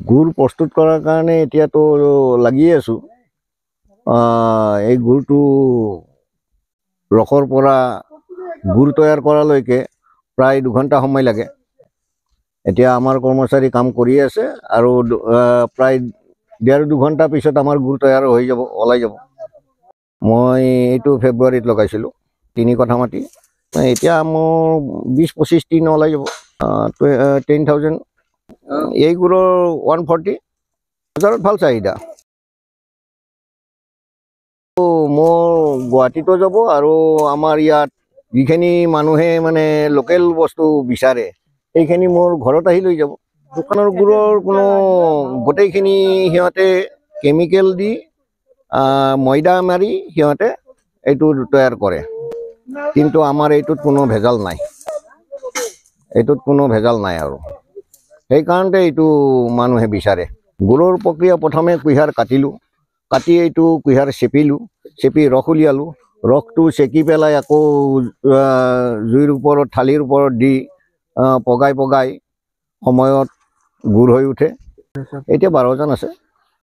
গুড় প্ৰস্তুত কৰাৰ কাৰণে এতিয়াতো লাগিয়ে আছোঁ। এই গুড়টো ৰসৰ পৰা গুড় তৈয়াৰ কৰালৈকে প্ৰায় 2 ঘণ্টা সময় লাগে। এতিয়া আমাৰ কৰ্মচাৰী কাম কৰি আছে আৰু প্ৰায় 1.5-2 ঘণ্টা পিছত আমাৰ গুড় তৈয়াৰ হৈ যাব, ওলাই যাব। মই এইটো ফেব্ৰুৱাৰীত লগাইছিলোঁ 3 কঠা মাটি। এতিয়া মোৰ 20-25 টিন ওলাই যাব, 10,000। এই গুড়ৰ 140 বজাৰত ভাল চাহিদা। মোৰ গুৱাহাটীতো যাব আৰু আমাৰ ইয়াত যিখিনি মানুহে মানে লোকেল বস্তু বিচাৰে সেইখিনি মোৰ ঘৰত আহি লৈ যাব। দোকানৰ গুড়ৰ কোনো গোটেইখিনি সিহঁতে কেমিকেল দি ময়দা মাৰি সিহঁতে এইটো তৈয়াৰ কৰে, কিন্তু আমাৰ এইটোত কোনো ভেজাল নাই। আৰু সেইকাৰণতে এইটো মানুহে বিচাৰে। গুড়ৰ প্ৰক্ৰিয়া প্ৰথমে কুঁহিয়াৰ কাটি এইটো কুঁহিয়াৰ চেপি ৰস উলিয়ালোঁ। ৰসটো চেকি পেলাই আকৌ জুইৰ ওপৰত থালিৰ ওপৰত দি পগাই সময়ত গুড় হৈ উঠে। এতিয়া 12 জন আছে।